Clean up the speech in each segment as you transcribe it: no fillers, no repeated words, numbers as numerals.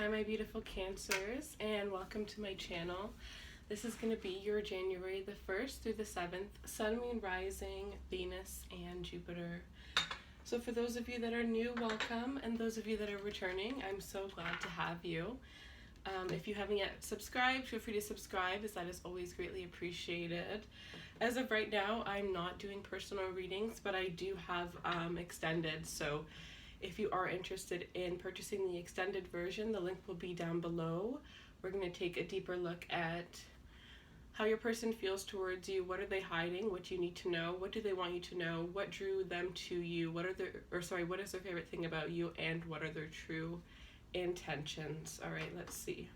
Hi my beautiful Cancers, and welcome to my channel. This is going to be your January the 1st through the 7th, Sun, Moon, Rising, Venus, and Jupiter. So for those of you that are new, welcome, and those of you that are returning, I'm so glad to have you. If you haven't yet subscribed, feel free to subscribe, as that is always greatly appreciated. As of right now, I'm not doing personal readings, but I do have extended, so if you are interested in purchasing the extended version, the link will be down below. We're going to take a deeper look at how your person feels towards you. What are they hiding? What do you need to know? What do they want you to know? What drew them to you? What is their favorite thing about you? And what are their true intentions? All right, let's see.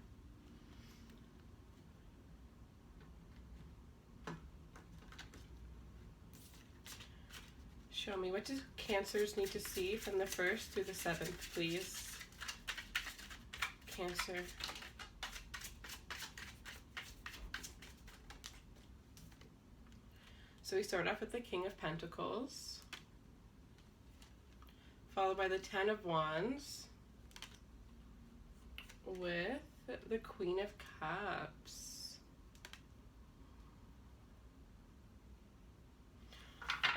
Show me, what do Cancers need to see from the 1st through the 7th, please? Cancer. So we start off with the King of Pentacles, followed by the 10 of Wands, with the Queen of Cups.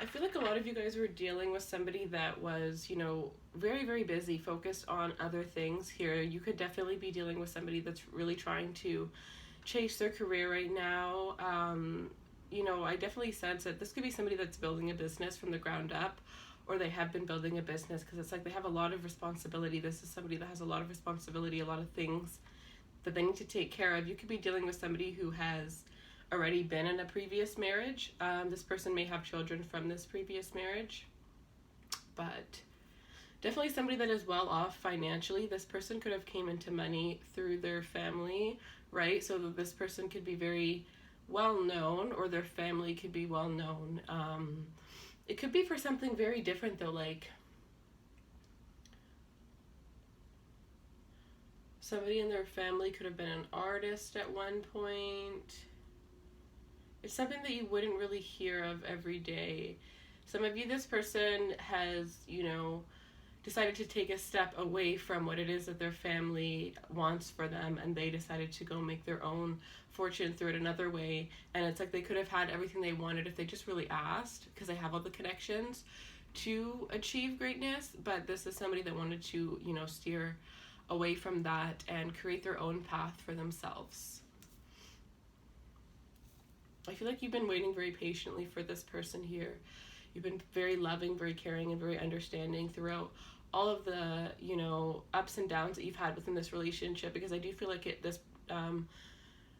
I feel like a lot of you guys were dealing with somebody that was, very, very busy, focused on other things here. You could definitely be dealing with somebody that's really trying to chase their career right now. I definitely sense that this could be somebody that's building a business from the ground up, or they have been building a business, because it's like they have a lot of responsibility. This is somebody that has a lot of responsibility, a lot of things that they need to take care of. You could be dealing with somebody who has already been in a previous marriage. This person may have children from this previous marriage, but definitely somebody that is well off financially. This person could have came into money through their family, right? So that this person could be very well known, or their family could be well known. It could be for something very different though, like somebody in their family could have been an artist at one point. It's something that you wouldn't really hear of every day. Some of you, this person has, decided to take a step away from what it is that their family wants for them, and they decided to go make their own fortune through it another way. And it's like they could have had everything they wanted if they just really asked, because they have all the connections to achieve greatness. But this is somebody that wanted to, steer away from that and create their own path for themselves. I feel like you've been waiting very patiently for this person here. You've been very loving, very caring, and very understanding throughout all of the, ups and downs that you've had within this relationship, because I do feel like this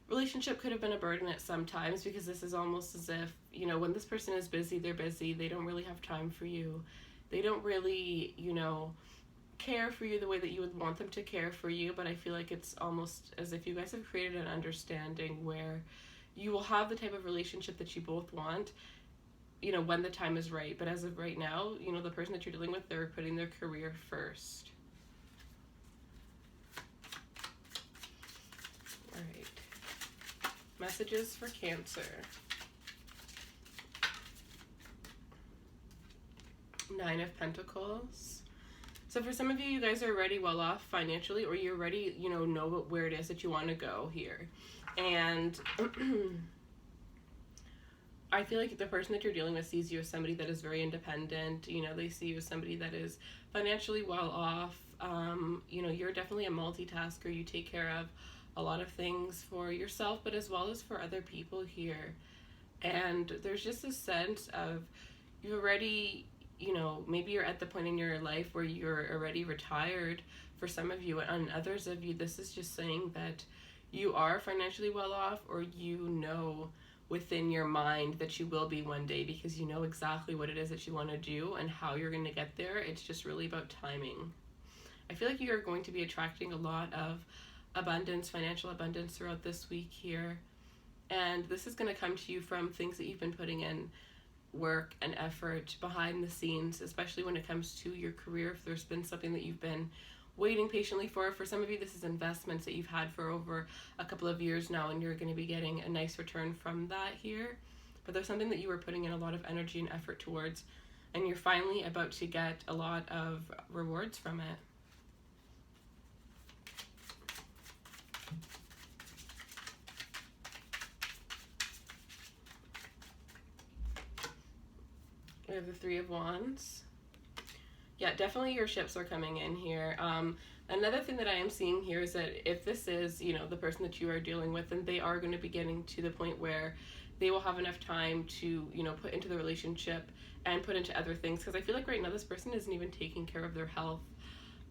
relationship could have been a burden at some times, because this is almost as if, when this person is busy, they're busy. They don't really have time for you. They don't really, care for you the way that you would want them to care for you. But I feel like it's almost as if you guys have created an understanding where you will have the type of relationship that you both want, when the time is right. But as of right now, the person that you're dealing with, they're putting their career first. All right. Messages for Cancer. 9 of Pentacles. So for some of you, you guys are already well off financially, or you already, know where it is that you want to go here. And I feel like the person that you're dealing with sees you as somebody that is very independent. They see you as somebody that is financially well off. You're definitely a multitasker. You take care of a lot of things for yourself, but as well as for other people here. And there's just a sense of you already, maybe you're at the point in your life where you're already retired for some of you, and others of you, this is just saying that you are financially well off, or within your mind that you will be one day, because you know exactly what it is that you want to do and how you're going to get there. It's just really about timing. I feel like you are going to be attracting a lot of abundance, financial abundance, throughout this week here. And this is going to come to you from things that you've been putting in work and effort behind the scenes, especially when it comes to your career. If there's been something that you've been waiting patiently for some of you, this is investments that you've had for over a couple of years now, and you're going to be getting a nice return from that here. But there's something that you were putting in a lot of energy and effort towards, and you're finally about to get a lot of rewards from it. have the Three of Wands. Yeah, definitely your ships are coming in here. Another thing that I am seeing here is that if this is, you know, the person that you are dealing with, then they are going to be getting to the point where they will have enough time to, you know, put into the relationship and put into other things. Because I feel like right now this person isn't even taking care of their health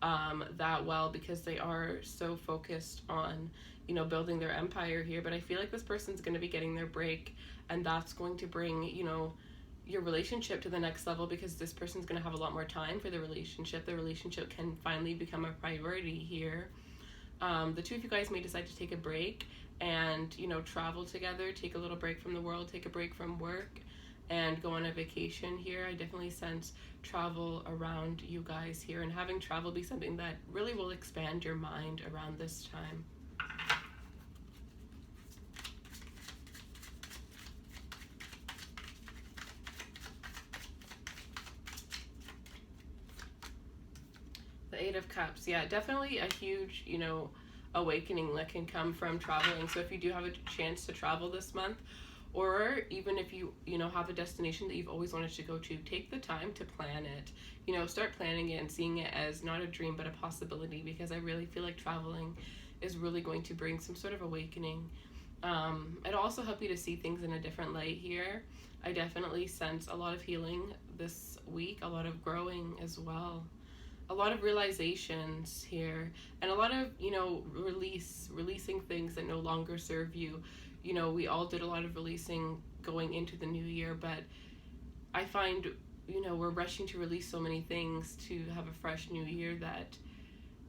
that well, because they are so focused on, you know, building their empire here. But I feel like this person's going to be getting their break, and that's going to bring, you know, your relationship to the next level, because this person's going to have a lot more time for the relationship. The relationship can finally become a priority here. The two of you guys may decide to take a break and, you know, travel together, take a little break from the world, take a break from work, and go on a vacation here. I definitely sense travel around you guys here, and having travel be something that really will expand your mind around this time. The Eight of Cups, yeah, definitely a huge, you know, awakening that can come from traveling. So if you do have a chance to travel this month, or even if you know, have a destination that you've always wanted to go to, take the time to plan it. You know, start planning it and seeing it as not a dream but a possibility, because I really feel like traveling is really going to bring some sort of awakening. It'll also help you to see things in a different light here. I definitely sense a lot of healing this week, a lot of growing as well. A lot of realizations here, and a lot of, you know, releasing things that no longer serve you. You know, we all did a lot of releasing going into the new year, but I find, you know, we're rushing to release so many things to have a fresh new year that,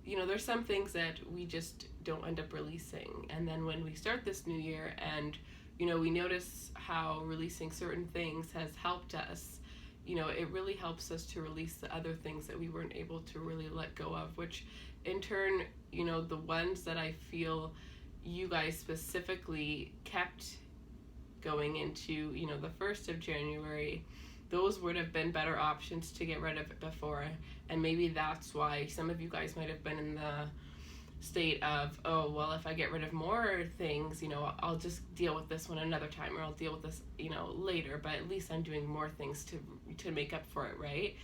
you know, there's some things that we just don't end up releasing. And then when we start this new year and, you know, we notice how releasing certain things has helped us, you know, it really helps us to release the other things that we weren't able to really let go of, which in turn, you know, the ones that I feel you guys specifically kept going into, you know, the 1st of January, those would have been better options to get rid of it before. And maybe that's why some of you guys might have been in the state of, oh, well, if I get rid of more things, you know, I'll just deal with this one another time, or I'll deal with this, you know, later, but at least I'm doing more things to make up for it, right?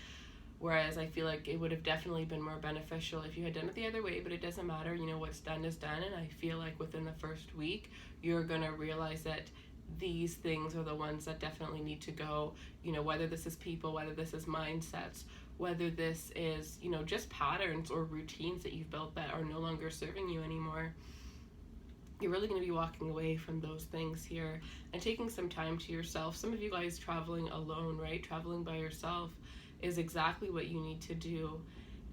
Whereas I feel like it would have definitely been more beneficial if you had done it the other way, but it doesn't matter. You know, what's done is done, and I feel like within the first week, you're going to realize that these things are the ones that definitely need to go. You know, whether this is people, whether this is mindsets, whether this is, you know, just patterns or routines that you've built that are no longer serving you anymore. You're really going to be walking away from those things here and taking some time to yourself. Some of you guys traveling alone, right? Traveling by yourself is exactly what you need to do.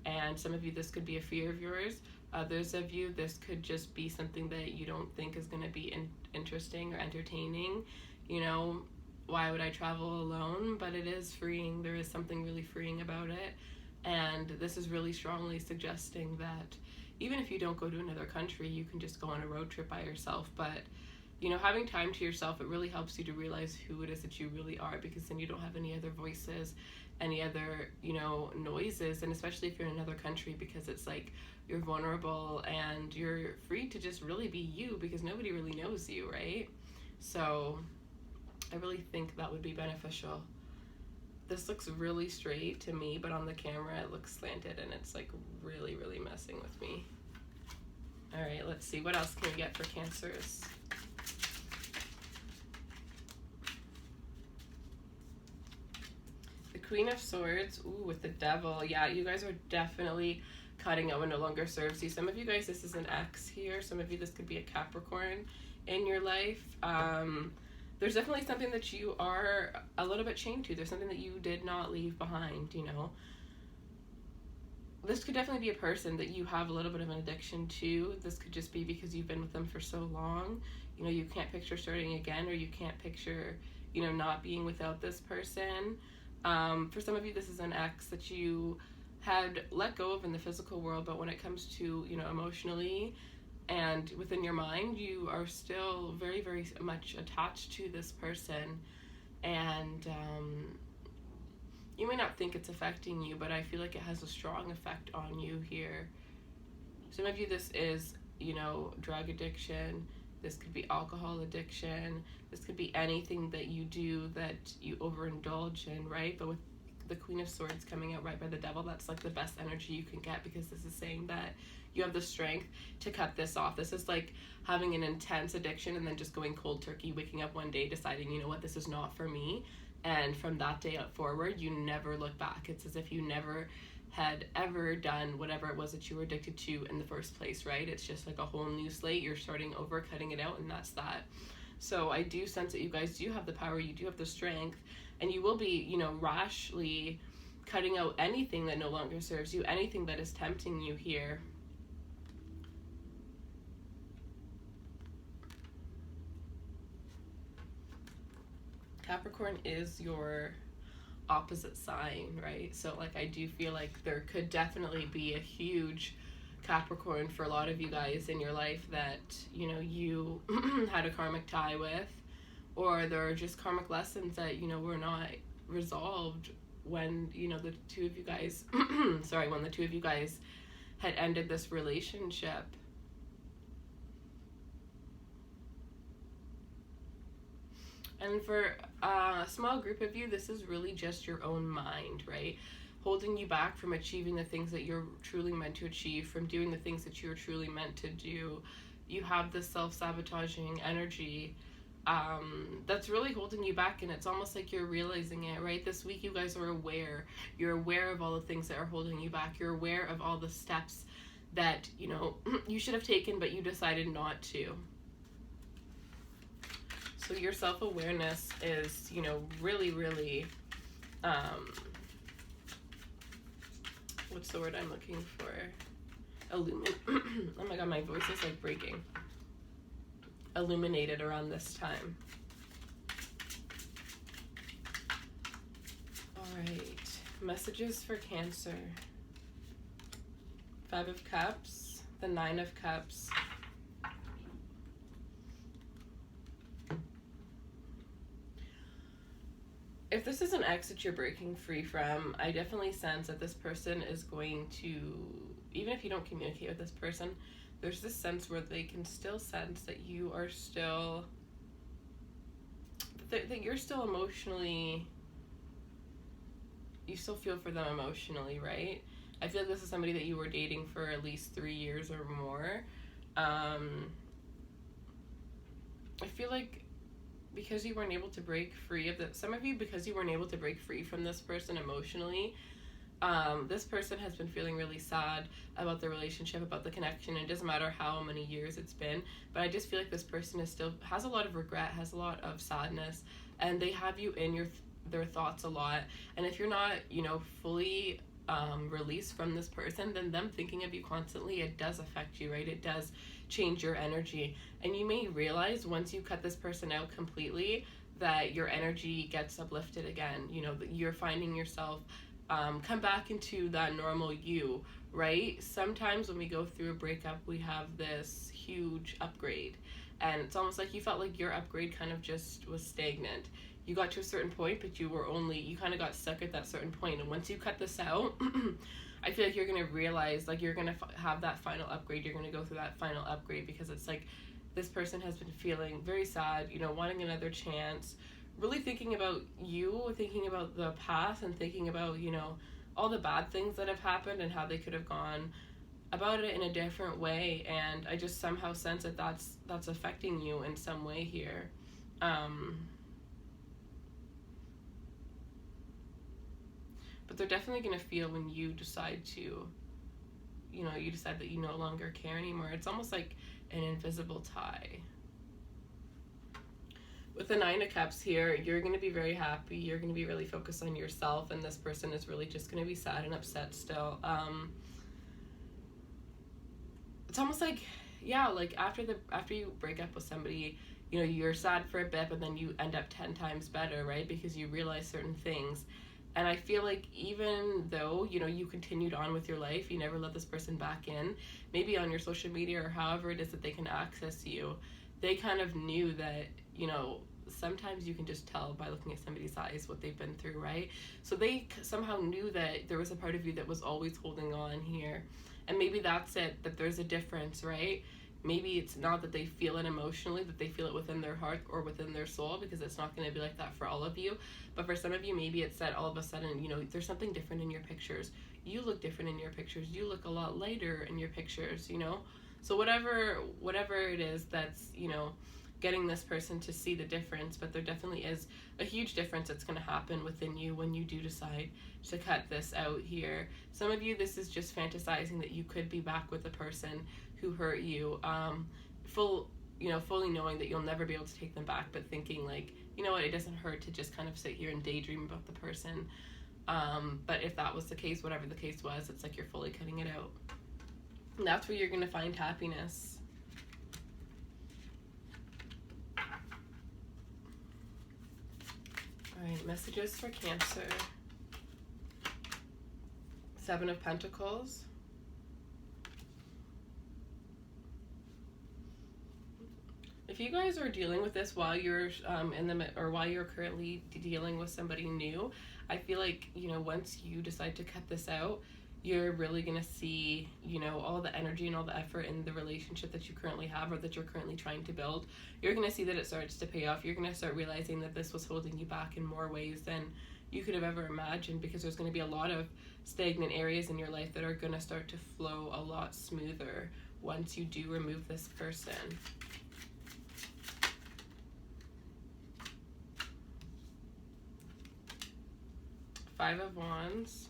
And some of you, this could be a fear of yours. Others of you, this could just be something that you don't think is going to be interesting or entertaining. You know, why would I travel alone? But it is freeing. There is something really freeing about it. And this is really strongly suggesting that even if you don't go to another country, you can just go on a road trip by yourself. But, you know, having time to yourself, it really helps you to realize who it is that you really are, because then you don't have any other voices, any other, you know, noises. And especially if you're in another country, because it's like you're vulnerable and you're free to just really be you, because nobody really knows you, right? So I really think that would be beneficial. This looks really straight to me, but on the camera it looks slanted, and it's like really, really messing with me. All right, let's see. What else can we get for Cancers? The Queen of Swords, ooh, with the Devil. Yeah, you guys are definitely cutting out what no longer serves you. Some of you guys, this is an X here. Some of you, this could be a Capricorn in your life. There's definitely something that you are a little bit chained to. There's something that you did not leave behind, you know. This could definitely be a person that you have a little bit of an addiction to. This could just be because you've been with them for so long. You know, you can't picture starting again, or you can't picture, you know, not being without this person. For some of you, this is an ex that you had let go of in the physical world, but when it comes to, you know, emotionally and within your mind, you are still very, very much attached to this person. And you may not think it's affecting you, but I feel like it has a strong effect on you here. Some of you, this is, you know, drug addiction. This could be alcohol addiction. This could be anything that you do that you overindulge in, right? But with the Queen of Swords coming out right by the Devil, that's like the best energy you can get, because this is saying that you have the strength to cut this off. This is like having an intense addiction and then just going cold turkey, waking up one day deciding, you know what, this is not for me. And from that day forward, you never look back. It's as if you never had ever done whatever it was that you were addicted to in the first place, right? It's just like a whole new slate. You're starting over, cutting it out, and that's that. So I do sense that you guys do have the power, you do have the strength, and you will be, you know, rashly cutting out anything that no longer serves you, anything that is tempting you here. Capricorn is your opposite sign, right? So like I do feel like there could definitely be a huge Capricorn for a lot of you guys in your life that, you know, you had a karmic tie with, or there are just karmic lessons that, you know, were not resolved when, you know, the two of you guys when the two of you guys had ended this relationship. And for a small group of you, this is really just your own mind, right? Holding you back from achieving the things that you're truly meant to achieve, from doing the things that you're truly meant to do. You have this self-sabotaging energy that's really holding you back, and it's almost like you're realizing it, right? This week you guys are aware. You're aware of all the things that are holding you back. You're aware of all the steps that, you know, you should have taken, but you decided not to. So your self-awareness is, you know, really, really, what's the word I'm looking for? Oh my god, my voice is like breaking. Illuminated around this time. Alright, messages for Cancer. 5 of Cups, the 9 of Cups. If this is an ex that you're breaking free from, I definitely sense that this person is going to, even if you don't communicate with this person, there's this sense where they can still sense that you are still, that you're still emotionally, you still feel for them emotionally, right? I feel like this is somebody that you were dating for at least 3 years or more. I feel like because you weren't able to break free of some of you, because you weren't able to break free from this person emotionally, this person has been feeling really sad about the relationship, about the connection. It doesn't matter how many years it's been, but I just feel like this person is still, has a lot of regret, has a lot of sadness, and they have you in their thoughts a lot. And if you're not, you know, fully released from this person, then them thinking of you constantly, it does affect you, right? It does change your energy. And you may realize once you cut this person out completely that your energy gets uplifted again. You know, that you're finding yourself come back into that normal you, right? Sometimes when we go through a breakup, we have this huge upgrade, and it's almost like you felt like your upgrade kind of just was stagnant. You got to a certain point, but you kind of got stuck at that certain point. And once you cut this out, I feel like you're going to realize, like, you're going to have that final upgrade. You're going to go through that final upgrade, because it's like this person has been feeling very sad, you know, wanting another chance, really thinking about you, thinking about the past, and thinking about, you know, all the bad things that have happened and how they could have gone about it in a different way. And I just somehow sense that that's affecting you in some way here. But they're definitely going to feel when you decide to, you know, you decide that you no longer care anymore. It's almost like an invisible tie. With the 9 of Cups here, you're going to be very happy. You're going to be really focused on yourself, and this person is really just going to be sad and upset still. It's almost like, yeah, like after you break up with somebody, you know, you're sad for a bit, but then you end up 10 times better, right? Because you realize certain things. And I feel like even though, you know, you continued on with your life, you never let this person back in, maybe on your social media or however it is that they can access you, they kind of knew that, you know, sometimes you can just tell by looking at somebody's eyes what they've been through, right? So they somehow knew that there was a part of you that was always holding on here. And maybe that's it, that there's a difference, right? maybe it's not that they feel it emotionally, that they feel it within their heart or within their soul, because it's not going to be like that for all of you. But for some of you, maybe it's that all of a sudden, you know, there's something different in your pictures. You look different in your pictures. You look a lot lighter in your pictures, you know? So whatever it is that's, you know, getting this person to see the difference, but there definitely is a huge difference that's going to happen within you when you do decide to cut this out here. Some of you, this is just fantasizing that you could be back with the person who hurt you, fully knowing that you'll never be able to take them back, but thinking like, you know what, it doesn't hurt to just kind of sit here and daydream about the person. But if that was the case, whatever the case was, it's like you're fully cutting it out. And that's where you're going to find happiness. All right, messages for Cancer. 7 of Pentacles. If you guys are dealing with this while you're while you're currently dealing with somebody new, I feel like, you know, once you decide to cut this out, you're really going to see, you know, all the energy and all the effort in the relationship that you currently have or that you're currently trying to build. You're going to see that it starts to pay off. You're going to start realizing that this was holding you back in more ways than you could have ever imagined, because there's going to be a lot of stagnant areas in your life that are going to start to flow a lot smoother once you do remove this person. 5 of Wands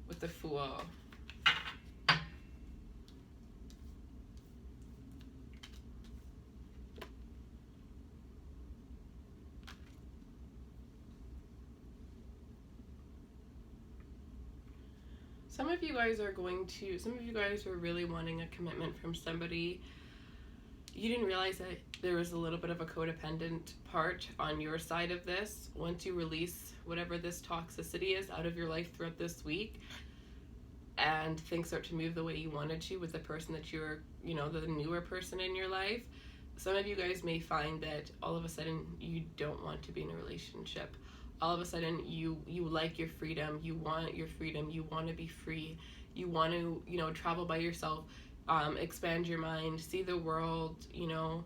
with the Fool. Some of you guys are really wanting a commitment from somebody. You didn't realize that there was a little bit of a codependent part on your side of this. Once you release whatever this toxicity is out of your life throughout this week, and things start to move the way you wanted to with the person that you're, you know, the newer person in your life, some of you guys may find that all of a sudden you don't want to be in a relationship. All of a sudden you like your freedom, you want your freedom, you want to be free, you want to, you know, travel by yourself, expand your mind, see the world, you know,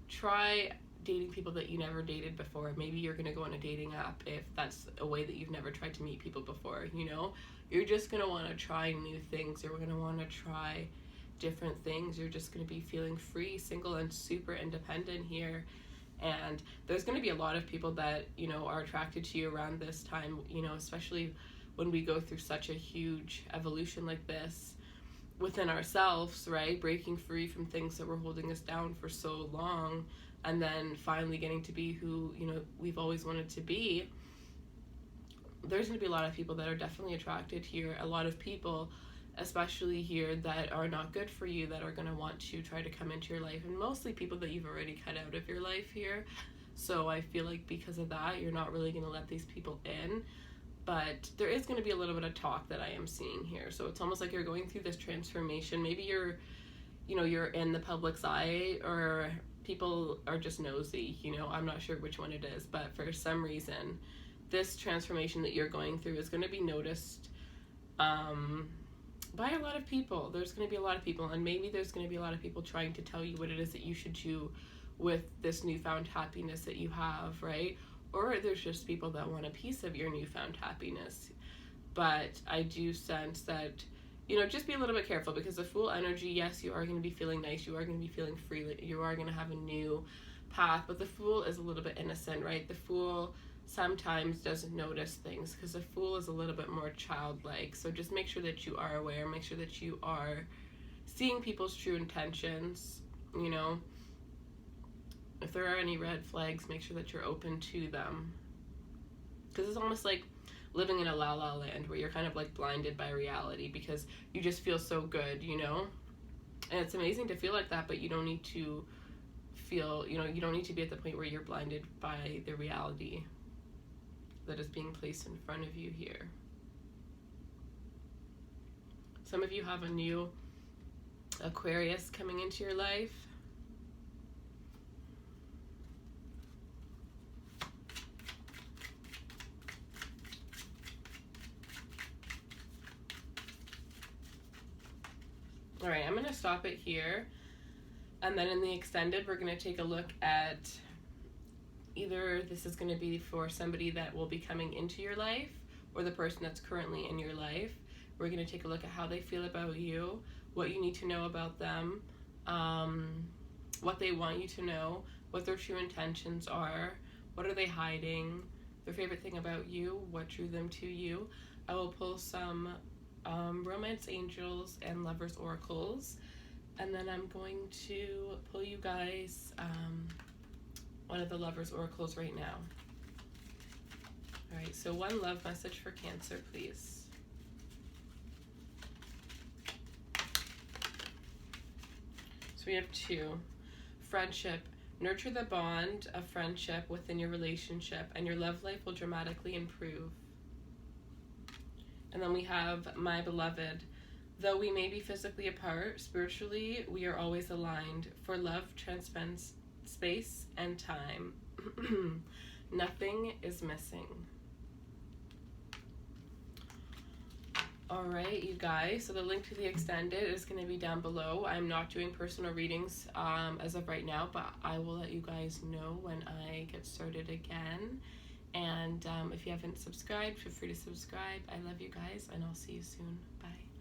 try dating people that you never dated before. Maybe you're going to go on a dating app if that's a way that you've never tried to meet people before, you know. You're just going to want to try new things. You're going to want to try different things. You're just going to be feeling free, single, and super independent here. And there's going to be a lot of people that, you know, are attracted to you around this time, you know, especially when we go through such a huge evolution like this within ourselves, right? Breaking free from things that were holding us down for so long, and then finally getting to be who, you know, we've always wanted to be. There's going to be a lot of people that are definitely attracted here. A lot of people, especially here, that are not good for you, that are going to want to try to come into your life, and mostly people that you've already cut out of your life here. So I feel like because of that, you're not really going to let these people in. But there is going to be a little bit of talk that I am seeing here. So it's almost like you're going through this transformation. Maybe you're in the public's eye, or people are just nosy, you know. I'm not sure which one it is, but for some reason, this transformation that you're going through is going to be noticed by a lot of people. There's going to be a lot of people, and maybe there's going to be a lot of people trying to tell you what it is that you should do with this newfound happiness that you have, right? Or there's just people that want a piece of your newfound happiness. But I do sense that, you know, just be a little bit careful, because the Fool energy, yes, you are going to be feeling nice, you are going to be feeling free, you are going to have a new path, but the Fool is a little bit innocent, right? The Fool sometimes doesn't notice things, because the Fool is a little bit more childlike. So just make sure that you are aware, make sure that you are seeing people's true intentions, you know. If there are any red flags, make sure that you're open to them, because it's almost like living in a la la land where you're kind of like blinded by reality because you just feel so good, you know. And it's amazing to feel like that, but you don't need to feel, you know, you don't need to be at the point where you're blinded by the reality that is being placed in front of you here. Some of you have a new Aquarius coming into your life. All right, I'm going to stop it here. And then in the extended, we're going to take a look at either this is going to be for somebody that will be coming into your life or the person that's currently in your life. We're going to take a look at how they feel about you, what you need to know about them, what they want you to know, what their true intentions are, what are they hiding, their favorite thing about you, what drew them to you. I will pull some romance angels and lovers oracles, and then I'm going to pull you guys one of the lovers oracles right now. All right, so one love message for Cancer, please. So we have two. Friendship. Nurture the bond of friendship within your relationship, and your love life will dramatically improve. And then we have my beloved. Though we may be physically apart, spiritually we are always aligned, for love transcends space and time. Nothing is missing. Alright, you guys, so the link to the extended is going to be down below. I'm not doing personal readings as of right now, but I will let you guys know when I get started again. And if you haven't subscribed, feel free to subscribe. I love you guys, and I'll see you soon. Bye.